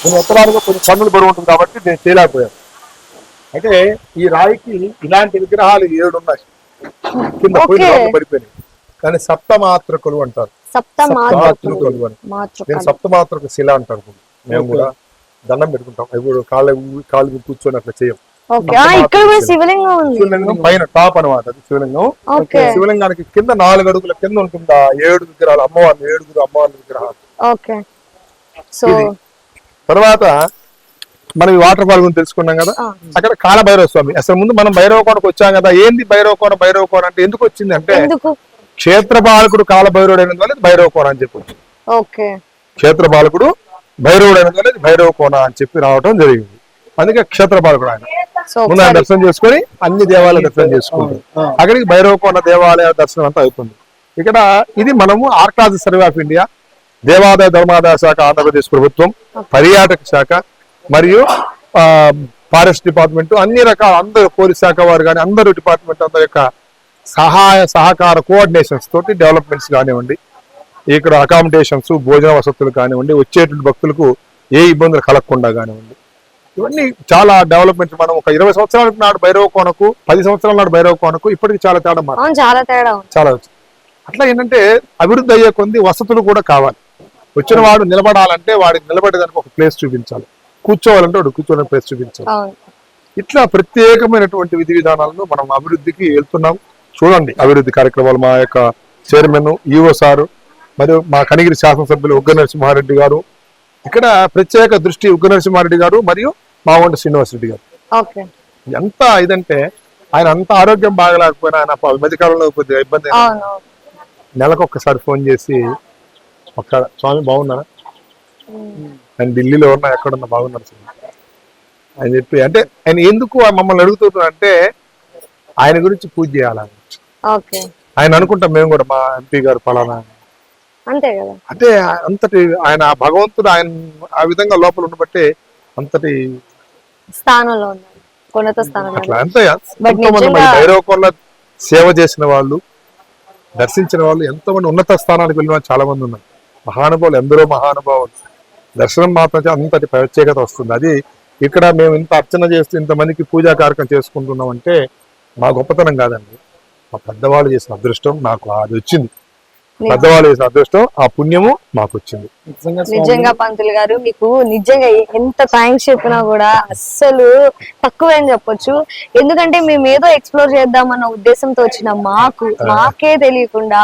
నేను ఎత్తడానికి కొంచెం పన్నులు బరువు ఉంటుంది కాబట్టి నేను చేయలేకపోయాను. అయితే ఈ రాయికి ఇలాంటి విగ్రహాలు 7 ఉన్నాయి, కింద పడిపోయినాయి. కానీ సప్తమాత్రకులు అంటారు. సప్తమాత్రకులు అని, నేను సప్తమాత్రక శిల అంటారు. మేము కూడా దండం పెట్టుకుంటాం, ఎప్పుడు కాళ్ళు కూర్చొని అట్లా చేయం. శివలింగం పైన టాప్ అనమాట, అది శివలింగం. శివలింగానికి కింద 4 అడుగుల కింద ఉంటుంది 7 విగ్రహాలు, అమ్మవారిని 7 అమ్మవారి విగ్రహాలు. తర్వాత మనం ఈ వాటర్ ఫాల్ గురించి తెలుసుకున్నాం కదా, అక్కడ కాలభైరవ స్వామి. అసలు ముందు మనం భైరవ కోనకు వచ్చాం కదా, ఏంది భైరవ కోన అంటే ఎందుకు వచ్చింది అంటే, క్షేత్రపాలకుడు కాలభైరవుడు అయినందువల్ల భైరవ కోన అని చెప్పొచ్చు. క్షేత్రపాలకుడు భైరవుడు అయినందువల్ల భైరవ కోన అని చెప్పి రావటం జరిగింది. అందుకే క్షేత్రపాలకుడు ఆయన. ముందు ఆయన దర్శనం చేసుకుని అన్ని దేవాలయ దర్శనం చేసుకుంటాం. అక్కడికి భైరవ కోన దేవాలయ దర్శనం అంతా అవుతుంది. ఇక్కడ ఇది మనము ఆర్కాలజీ సర్వే ఆఫ్ ఇండియా, దేవాదాయ ధర్మాదాయ శాఖ ఆంధ్రప్రదేశ్ ప్రభుత్వం, పర్యాటక శాఖ మరియు ఫారెస్ట్ డిపార్ట్మెంట్, అన్ని రకాల అందరూ పోలీస్ శాఖ వారు కానీ అందరూ డిపార్ట్మెంట్ అందరి యొక్క సహాయ సహకార కోఆర్డినేషన్స్ తోటి డెవలప్మెంట్స్ కానివ్వండి, ఇక్కడ అకామిడేషన్స్, భోజన వసతులు కానివ్వండి, వచ్చేటువంటి భక్తులకు ఏ ఇబ్బందులు కలగకుండా కానివ్వండి, ఇవన్నీ చాలా డెవలప్మెంట్. మనం ఒక 20 సంవత్సరాల నాడు భైరవ కోనకు, 10 సంవత్సరాల నాడు భైరవ కోనకు ఇప్పటికి చాలా తేడా చాలా వచ్చింది. అట్లా ఏంటంటే అభివృద్ధి అయ్యే కొద్ది వసతులు కూడా కావాలి. వచ్చిన వాడు నిలబడాలంటే వాడికి నిలబడేదానికి ఒక ప్లేస్ చూపించాలి, కూర్చోవాలంటే వాడు కూర్చోని ప్లేస్ చూపించాలి. ఇట్లా ప్రత్యేకమైనటువంటి విధి విధానాలను మనం అభివృద్ధికి వెళ్తున్నాం. చూడండి అభివృద్ధి కార్యక్రమాలు. మా యొక్క చైర్మన్ ఈఓ సారు మరియు మా కనిగిరి శాసనసభ్యులు ఉగ్గ నరసింహారెడ్డి గారు, ఇక్కడ ప్రత్యేక దృష్టి ఉగ్గ నరసింహారెడ్డి గారు మరియు మావంట శ్రీనివాసరెడ్డి గారు. ఎంత ఇదంటే ఆయన అంత ఆరోగ్యం బాగలేకపోయినా ఆయన మధ్యకాలంలో కొద్దిగా ఇబ్బంది, నెలకు ఒక్కసారి ఫోన్ చేసి ఒక్క స్వామి బాగున్నారా, ఆయన ఢిల్లీలో ఉన్నా ఎక్కడున్నా బాగున్నారు అని చెప్పి, అంటే ఆయన ఎందుకు మమ్మల్ని అడుగుతున్నారు అంటే ఆయన గురించి పూజ చేయాలని. ఆయన అనుకుంటాం మేము కూడా, మా ఎంపీ గారు పలానా అంతే కదా, అంటే అంతటి ఆయన భగవంతుడు ఆయన ఆ విధంగా లోపల ఉండబట్టే అంతటి స్థానంలో ఉన్నారు. అట్లా అంతే. భైరవ కోన సేవ చేసిన వాళ్ళు, దర్శించిన వాళ్ళు ఎంతోమంది ఉన్నత స్థానానికి వెళ్ళిన చాలా మంది ఉన్నారు. మహానుభావులు, ఎందరో మహానుభావులు దర్శనం మాత్రం అంతటి ప్రత్యేకత వస్తుంది. అది ఇక్కడ మేము ఇంత అర్చన చేస్తూ ఇంతమందికి పూజా కార్యక్రమం చేసుకుంటున్నాం అంటే మా గొప్పతనం కాదండి, మా పెద్దవాళ్ళు చేసిన అదృష్టం. నాకు అది వచ్చింది, పెద్దవాళ్ళు చేసిన అదృష్టం, ఆ పుణ్యము మాకు వచ్చింది. నిజంగా పంతులు గారు, మీకు నిజంగా ఎంత థ్యాంక్స్ చెప్పినా కూడా అస్సలు తక్కువేం చెప్పొచ్చు. ఎందుకంటే మేము ఏదో ఎక్స్ప్లోర్ చేద్దామన్న ఉద్దేశంతో వచ్చిన మాకే తెలియకుండా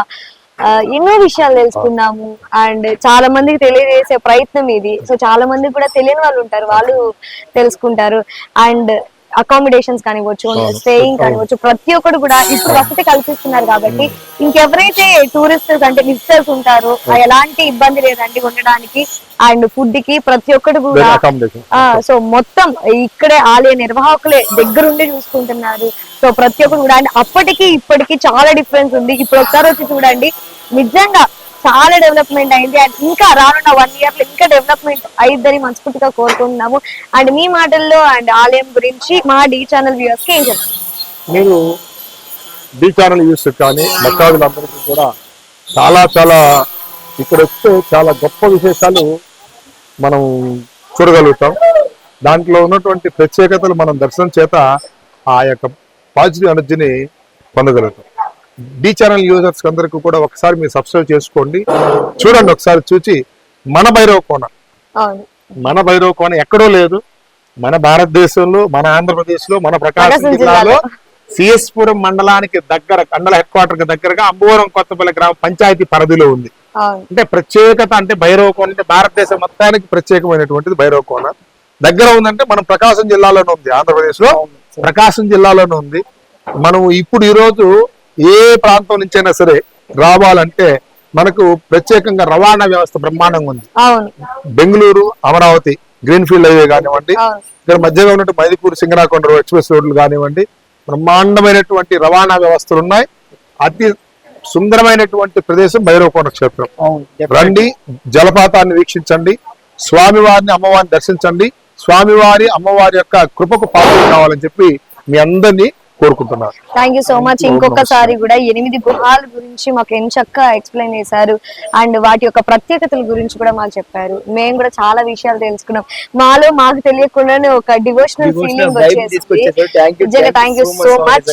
ఎన్నో విషయాలు తెలుసుకున్నాము అండ్ చాలా మందికి తెలియజేసే ప్రయత్నం ఇది. సో చాలా మందికి కూడా తెలియని వాళ్ళు ఉంటారు, వాళ్ళు తెలుసుకుంటారు. అండ్ అకామిడేషన్స్ కానివ్వచ్చు, స్టేయింగ్ కానివ్వచ్చు, ప్రతి ఒక్కరు కూడా ఇప్పుడు వసతి కల్పిస్తున్నారు కాబట్టి ఇంకెవరైతే టూరిస్టర్స్ అంటే విజిటర్స్ ఉంటారో ఎలాంటి ఇబ్బంది లేదండి ఉండడానికి అండ్ ఫుడ్ కి. ప్రతి ఒక్కరు కూడా సో మొత్తం ఇక్కడే ఆలయ నిర్వాహకులే దగ్గరుండి చూసుకుంటున్నారు. సో ప్రతి ఒక్కరు కూడా అండ్ అప్పటికి ఇప్పటికి చాలా డిఫరెన్స్ ఉంది. ఇప్పుడు ఒకసారి వచ్చి చూడండి, నిజంగా చాలా డెవలప్మెంట్ అయింది అండ్ ఇంకా రానున్న 1 year లో ఇంకా డెవలప్మెంట్ అయిద్దని మనస్ఫూర్తిగా కోరుకుంటున్నాము. అండ్ మీ మాటల్లో అండ్ ఆలయం గురించి మా డి ఛానల్ వ్యూవర్స్ కి ఏం చెప్తారు? మీరు డి ఛానల్ యూస్ కానీ భక్తాదులందరికీ కూడా చాలా చాలా ఇక్కడ వస్తే చాలా గొప్ప విశేషాలు మనం చూడగలుగుతాం. దాంట్లో ఉన్నటువంటి ప్రత్యేకతలు మనం దర్శనం చేత ఆ యొక్క పాజిటివ్ ఎనర్జీని పొందగలుగుతాం. డి ఛానల్ యూజర్స్ అందరికీ కూడా ఒకసారి మీరు సబ్స్క్రైబ్ చేసుకోండి, చూడండి. ఒకసారి చూసి మన భైరవ కోన ఎక్కడో లేదు, మన భారతదేశంలో, మన ఆంధ్రప్రదేశ్ లో, మన ప్రకాశం జిల్లాలో సిఎస్పురం మండలానికి దగ్గర మండల హెడ్ క్వార్టర్ కి దగ్గరగా అంబవరం కొత్తపల్లి గ్రామ పంచాయతీ పరిధిలో ఉంది. అంటే ప్రత్యేకత అంటే భైరవ కోన అంటే భారతదేశం మొత్తానికి ప్రత్యేకమైనటువంటిది భైరవ కోన. దగ్గర ఉందంటే మనం ప్రకాశం జిల్లాలోనే ఉంది, ఆంధ్రప్రదేశ్ లో ప్రకాశం జిల్లాలోనే ఉంది. మనం ఇప్పుడు ఈ రోజు ఏ ప్రాంతం నుంచైనా సరే రావాలంటే మనకు ప్రత్యేకంగా రవాణా వ్యవస్థ బ్రహ్మాండంగా ఉంది. Bengaluru Amaravati green field highway కానివ్వండి, ఇక్కడ మధ్యగా ఉన్నట్టు మైదుకూరు సింగరాకొండ ఎక్స్ప్రెస్ రోడ్లు కానివ్వండి, బ్రహ్మాండమైనటువంటి రవాణా వ్యవస్థలు ఉన్నాయి. అతి సుందరమైనటువంటి ప్రదేశం భైరవకోన క్షేత్రం. రండి, జలపాతాన్ని వీక్షించండి, స్వామివారిని అమ్మవారిని దర్శించండి, స్వామివారి అమ్మవారి యొక్క కృపకు పాత్రలు కావాలని చెప్పి మీ అందరినీ కోరుకుంటున్నారు. Thank you so much. ఇంకొకసారి కూడా 8 గుహాల గురించి మాకు ఎంచక్కా ఎక్స్ప్లెయిన్ చేశారు అండ్ వాటి యొక్క ప్రత్యేకతల గురించి కూడా మాకు చెప్పారు. మేము కూడా చాలా విషయాలు తెలుసుకున్నాం. మాలో మాకు తెలియకుండానే ఒక డివోషనల్ ఫీలింగ్ వచ్చేసింది. Thank you so much.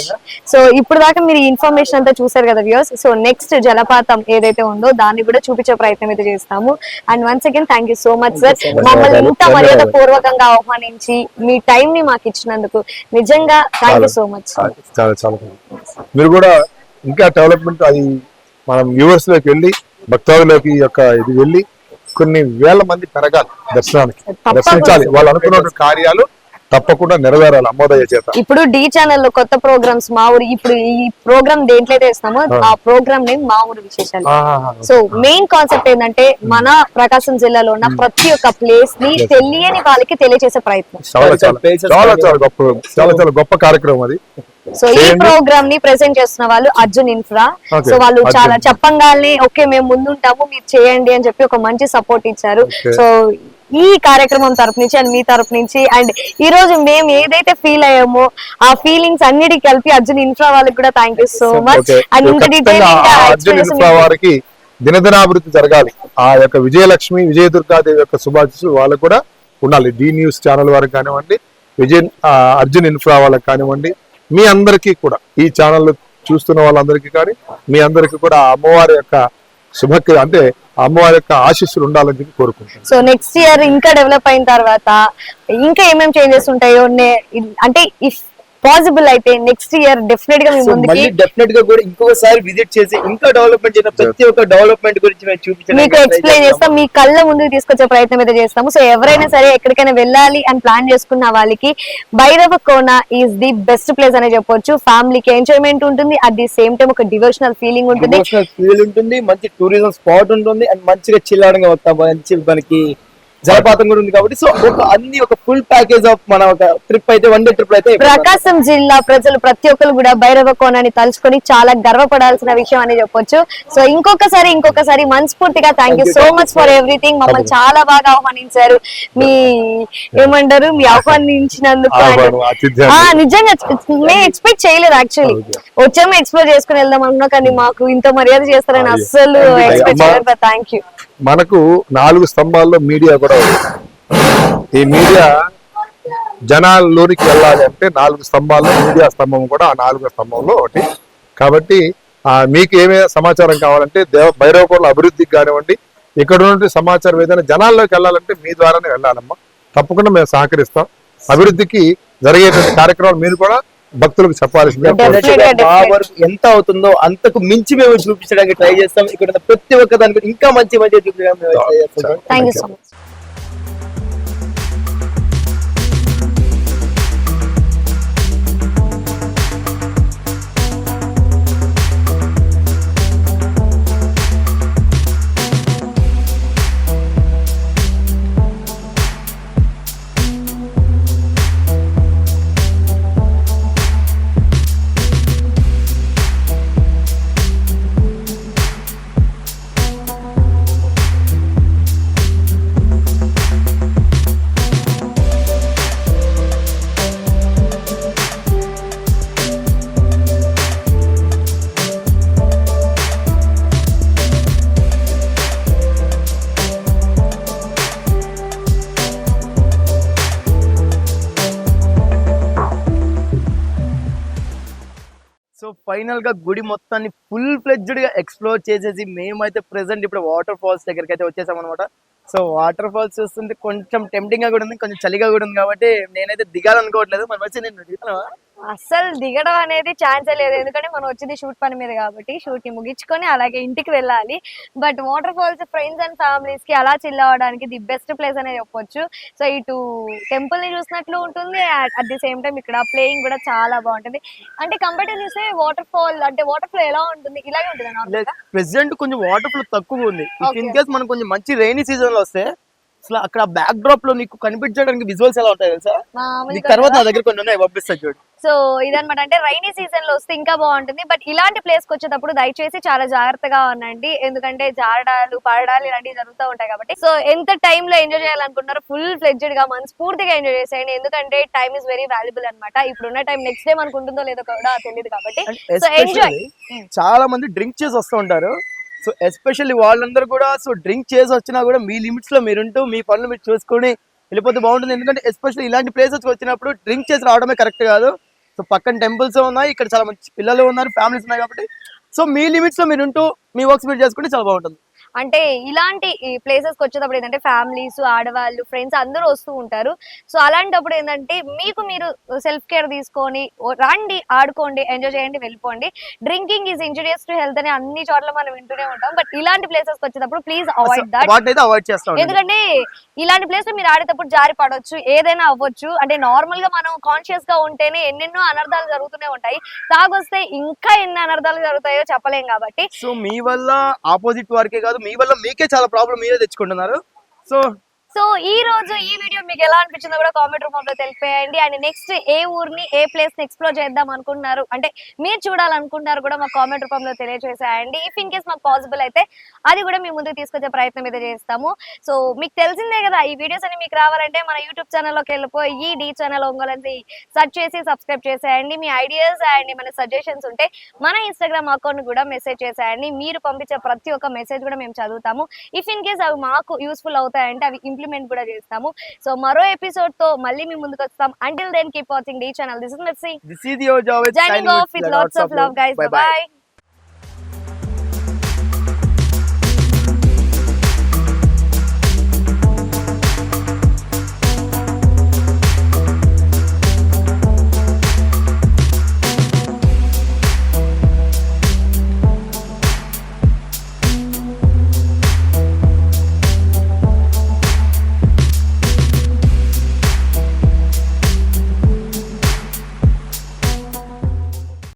So ఇప్పుడు దాకా మీరు ఇన్ఫర్మేషన్ అంతా చూసారు కదా వ్యూవర్స్. సో నెక్స్ట్ జలపాతం ఏదైతే ఉందో దాన్ని కూడా చూపించే ప్రయత్నం అయితే చేస్తాము. And once again thank you so much sir, మమ్మల్ని ఇంత మర్యాద పూర్వకంగా ఆహ్వానించి మీ టైం ని మాకు ఇచ్చినందుకు నిజంగా థ్యాంక్ యూ సో మచ్. చాలా చాలా మీరు కూడా ఇంకా డెవలప్మెంట్ అది మనం వ్యూవర్స్ లోకి వెళ్ళి భక్తాదులకి యొక్క ఇది వెళ్ళి కొన్ని వేల మంది పెరగాలి, దర్శించాలి. వాళ్ళు అనుకున్న కార్యాలు తప్పకుండా నెరవేరాలి అమ్మోదయ చేత. ఇప్పుడు డి ఛానల్ లో కొత్త ప్రోగ్రామ్స్ మా ఊరు, ఇప్పుడు ఈ ప్రోగ్రామ్ దేంట్లో అయితే వేస్తామో ఆ ప్రోగ్రామ్ నేమ్ మా ఊరు విశేషాలు. సో మెయిన్ కాన్సెప్ట్ ఏంటంటే మన ప్రకాశం జిల్లాలో ఉన్న ప్రతి ఒక్క ప్లేస్ ని తెలియని వాళ్ళకి తెలియజేసే ప్రయత్నం. చాలా చాలా గొప్ప కార్యక్రమం అది. సో ఈ ప్రోగ్రామ్ ని ప్రెజెంట్ చేస్తున్న వాళ్ళు అర్జున్ ఇన్ఫ్రా. సో వాళ్ళు చాలా చెప్పంగానే ఓకే మేము ముందుంటాము మీరు చేయండి అని చెప్పి ఒక మంచి సపోర్ట్ ఇచ్చారు. సో ఈ కార్యక్రమం తరపు నుంచి అండ్ మీ తరపు నుంచి అండ్ ఈ రోజు మేము ఏదైతే ఫీల్ అయ్యామో ఆ ఫీలింగ్స్ అన్నిటికి కలిపి అర్జున్ ఇన్ఫ్రా వాళ్ళకి కూడా thank you so much. And ఇంత డీటెయిలింగ్ వారికి దినదినాభివృద్ధి జరగాలి. ఆ యొక్క విజయలక్ష్మి విజయదుర్గాదేవి యొక్క శుభాశీస్సులు వాళ్ళకు కూడా ఉండాలి. డి న్యూస్ ఛానల్ వారికి కానివ్వండి, అర్జున్ ఇన్ఫ్రా వాళ్ళకి కానివ్వండి, మీ అందరికీ కూడా ఈ ఛానల్ చూస్తున్న వాళ్ళందరికీ కానీ మీ అందరికీ కూడా అమ్మవారి యొక్క శుభక్రియ అంటే అమ్మవారి యొక్క ఆశీస్సులు ఉండాలని చెప్పి కోరుకుంటున్నాను. సో నెక్స్ట్ ఇయర్ ఇంకా డెవలప్ అయిన తర్వాత ఇంకా ఏమేమి చేంజెస్ ఉంటాయో అంటే ఇఫ్ పాసిబుల్ అయితే నెక్స్ట్ ఇయర్ డెఫినెట్ గా డెఫినెట్ గా కూడా ఇంకొకసారి విజిట్ చేసి ఇంకా డెవలప్మెంట్ చేసిన ప్రతి ఒక్క డెవలప్మెంట్ గురించి మేము చూపించడానికి మీకు ఎక్స్ప్లెయిన్ చేస్తాం, మీ కళ్ళ ముందుకు తీసుకొచ్చే ప్రయత్నం అయితే చేస్తాము. సో ఎవరైనా సరే ఎక్కడికైనా వెళ్ళాలి అని ప్లాన్ చేసుకున్న వాళ్ళకి భైరవ కోన ఈజ్ ది బెస్ట్ ప్లేస్ అనే చెప్పొచ్చు. ఫ్యామిలీకి ఎంజాయ్మెంట్ ఉంటుంది, అట్ ది సేమ్ టైం ఒక డివోషనల్ ఫీలింగ్ ఉంటుంది, మంచి టూరిజం స్పాట్ ఉంటుంది అండ్ మంచిగా చిల్లాడంగా వస్తాం, మంచి మనకి జలపాతం కూడా ఉంది కాబట్టి సో ఒక ఫుల్ ప్యాకేజ్ ఆఫ్ మన ఒక ట్రిప్ అయితే 1 డే ట్రిప్ అయితే. ప్రకాశం జిల్లా ప్రజలు ప్రతి ఒక్కరు కూడా భైరవ కోనాన్ని తలుచుకొని చాలా గర్వపడాల్సిన విషయం అని చెప్పొచ్చు. సో ఇంకొకసారి మనస్ఫూర్తిగా thank you so much for everything. మమ్మల్ని చాలా బాగా ఆహ్వానించారు. మీ ఏమంటారు మీ ఆహ్వానించినందుకు నిజంగా మేము ఎక్స్పెక్ట్ చేయలేదు. యాక్చువల్లీ వచ్చాము ఎక్స్ప్లోర్ చేసుకుని వెళ్దాం అనుకున్నా, కానీ మాకు ఇంత మర్యాద చేస్తారని అస్సలు ఎక్స్పెక్ట్ చేయలేదు. Thank you. మనకు 4 స్తంభాల్లో మీడియా కూడా ఉంది. ఈ మీడియా జనాల్లోనికి వెళ్ళాలి అంటే 4 స్తంభాల్లో మీడియా స్తంభం కూడా ఆ 4వ స్తంభంలో ఒకటి. కాబట్టి మీకు ఏమైనా సమాచారం కావాలంటే భైరవకోన అభివృద్ధికి కానివ్వండి, ఇక్కడ ఉన్నటువంటి సమాచారం ఏదైనా జనాల్లోకి వెళ్ళాలంటే మీ ద్వారానే వెళ్ళాలమ్మా. తప్పకుండా మేము సహకరిస్తాం. అభివృద్ధికి జరిగేటువంటి కార్యక్రమాలు మీరు కూడా భక్తులకు చెప్పాల్సిందే Definitely. మా వరకు ఎంత అవుతుందో అంతకు మించి మేము చూపించడానికి ట్రై చేస్తాం. ఇక్కడ ఉన్న ప్రతి ఒక్క దాని గురించి ఇంకా మంచి చూపించడానికి మేము try చేస్తాం. Thank you so much. So final గా గుడి మొత్తాన్ని ఫుల్ ఫ్లెడ్జ్డ్ గా ఎక్స్ప్లోర్ చేసేసి మేమైతే ప్రెసెంట్ ఇప్పుడు వాటర్ ఫాల్స్ దగ్గరికి అయితే వచ్చేసాం అనమాట. సో వాటర్ ఫాల్స్ చూస్తుంటే కొంచెం టెంప్టింగ్ గా కూడా ఉంది, కొంచెం చలిగా కూడా ఉంది కాబట్టి నేనైతే దిగాలనుకోవట్లేదు. మరి వచ్చి నేను దిగాను. అస్సలు దిగడం అనేది ఛాన్సే లేదు, ఎందుకంటే మనం వచ్చింది షూట్ పని మీద కాబట్టి షూట్ ని ముగించుకొని అలాగే ఇంటికి వెళ్ళాలి. But water falls friends and families కి అలా చిల్ అవ్వడానికి ది బెస్ట్ ప్లేస్ అనేది చెప్పొచ్చు. సో ఇటు టెంపుల్ ని చూసినట్లు ఉంటుంది, అట్ ది సేమ్ టైం ఇక్కడ ప్లేయింగ్ కూడా చాలా బాగుంటుంది. అంటే కంపేర్ చూస్తే వాటర్ ఫాల్ అంటే వాటర్ ఫ్లో ఎలా ఉంటుంది, ఇలాగే ఉంటుంది నార్మల్ గా. ప్రెసెంట్ కొంచెం వాటర్ ఫ్లో తక్కువ ఉంది. Okay. ఇన్ కేస్ మనం కొంచెం మంచి రైనీ సీజన్ లో వస్తే అసలు అక్కడ బ్యాక్ డ్రాప్ లో నీకు కనిపించడానికి విజువల్స్ ఎలా ఉంటాయి తెలుసా? నీకు తర్వాత నా దగ్గర కొన్ని ఉన్నాయి, పంపిస్తా చూడు. సో ఇదన్నమాట, అంటే రైనీ సీజన్ లో వస్తే ఇంకా బాగుంటుంది. బట్ ఇలాంటి ప్లేస్ కి వచ్చేటప్పుడు దయచేసి చాలా జాగ్రత్తగా ఉండండి, ఎందుకంటే జారడాలు పడడాలు ఇలాంటివి జరుగుతూ ఉంటాయి కాబట్టి. సో ఎంత టైం లో ఎంజాయ్ చేయాలనుకుంటారో ఫుల్ ఫ్లెడ్జెడ్ గా మనస్ఫూర్తిగా ఎంజాయ్ చేసేయండి, ఎందుకంటే టైం ఇస్ వెరీ వాల్యుబుల్ అనమాట. ఇప్పుడున్న టైం నెక్స్ట్ డే మనకు ఉంటుందో లేదో కూడా తెలియదు కాబట్టి. So enjoy. చాలా మంది డ్రింక్ చేసి వస్తూ ఉంటారు. సో ఎస్పెషల్లీ వాళ్ళందరూ కూడా సో డ్రింక్ చేసి వచ్చినా కూడా మీ లిమిట్స్ లో మీరుంటూ మీ పనులు మీరు చూసుకొని వెళ్ళిపోతే బాగుంటుంది. ఎందుకంటే ఎస్పెషల్లీ ఇలాంటి ప్లేసెస్ వచ్చినప్పుడు డ్రింక్ చేసి రావడమే కరెక్ట్ కాదు. సో పక్కన టెంపుల్స్ ఉన్నాయి, ఇక్కడ చాలా మంచి పిల్లలు ఉన్నారు, ఫ్యామిలీస్ ఉన్నాయి కాబట్టి సో మీ లిమిట్స్ లో మీరుంటూ మీ వర్క్స్ మీరు చేసుకుంటే చాలా బాగుంటుంది. అంటే ఇలాంటి ప్లేసెస్ కి వచ్చేటప్పుడు ఏంటంటే ఫ్యామిలీస్, ఆడవాళ్ళు, ఫ్రెండ్స్ అందరూ వస్తూ ఉంటారు. సో అలాంటప్పుడు ఏంటంటే మీకు మీరు సెల్ఫ్ కేర్ తీసుకొని రండి, ఆడుకోండి, ఎంజాయ్ చేయండి, వెళ్ళిపోండి. Drinking is injurious to health అని అన్ని చోట్ల మనం వింటూనే ఉంటాం. బట్ ఇలాంటి ప్లేసెస్ కి వచ్చేటప్పుడు ప్లీజ్ అవాయిడ్ దట్. వాటినైతే అవాయిడ్ చేస్తాం, ఎందుకంటే ఇలాంటి ప్లేస్ లో మీరు ఆడేటప్పుడు జారి పడవచ్చు, ఏదైనా అవ్వచ్చు. అంటే నార్మల్ గా మనం కాన్షియస్ గా ఉంటేనే ఎన్నెన్నో అనర్థాలు జరుగుతూనే ఉంటాయి, తాగొస్తే ఇంకా ఎన్ని అనర్థాలు జరుగుతాయో చెప్పలేం కాబట్టి. సో మీ వల్ల ఆపోజిట్ వారికే కాదు, మీ వల్ల మీకే చాలా ప్రాబ్లం మీరే తెచ్చుకుంటున్నారు. సో ఈ రోజు ఈ వీడియో మీకు ఎలా అనిపించిందో కూడా కామెంట్ రూపంలో తెలిపేయండి. అండ్ నెక్స్ట్ ఏ ఊరిని ఏ ప్లేస్ ని ఎక్స్ప్లోర్ చేద్దాం అనుకుంటున్నారు, అంటే మీరు చూడాలనుకుంటున్నారు కూడా మాకు కామెంట్ రూపంలో తెలియజేసేయండి. ఇఫ్ ఇన్ కేస్ మాకు పాసిబుల్ అయితే అది కూడా మీ ముందుకు తీసుకొచ్చే ప్రయత్నం అయితే చేస్తాము. సో మీకు తెలిసిందే కదా, ఈ వీడియోస్ అని మీకు రావాలంటే మన యూట్యూబ్ ఛానల్లోకి వెళ్ళిపోయి డి ఛానల్ ఒంగోలని సెర్చ్ చేసి సబ్స్క్రైబ్ చేసేయండి. మీ ఐడియాస్ అండ్ మన సజెషన్స్ ఉంటే మన ఇన్స్టాగ్రామ్ అకౌంట్ కూడా మెసేజ్ చేసేయండి. మీరు పంపించే ప్రతి ఒక్క మెసేజ్ కూడా మేము చదువుతాము. ఇఫ్ ఇన్ కేస్ అవి మాకు యూస్ఫుల్ అవుతాయంటే అవి ఇంప్లిమెంట్ కూడా చేస్తాము. సో మరో ఎపిసోడ్ తో మళ్ళీ మీ ముందుకు వస్తాం. Until then keep watching D channel. This is Mercy. This is your Javed Signing off with lots of love guys. Bye bye.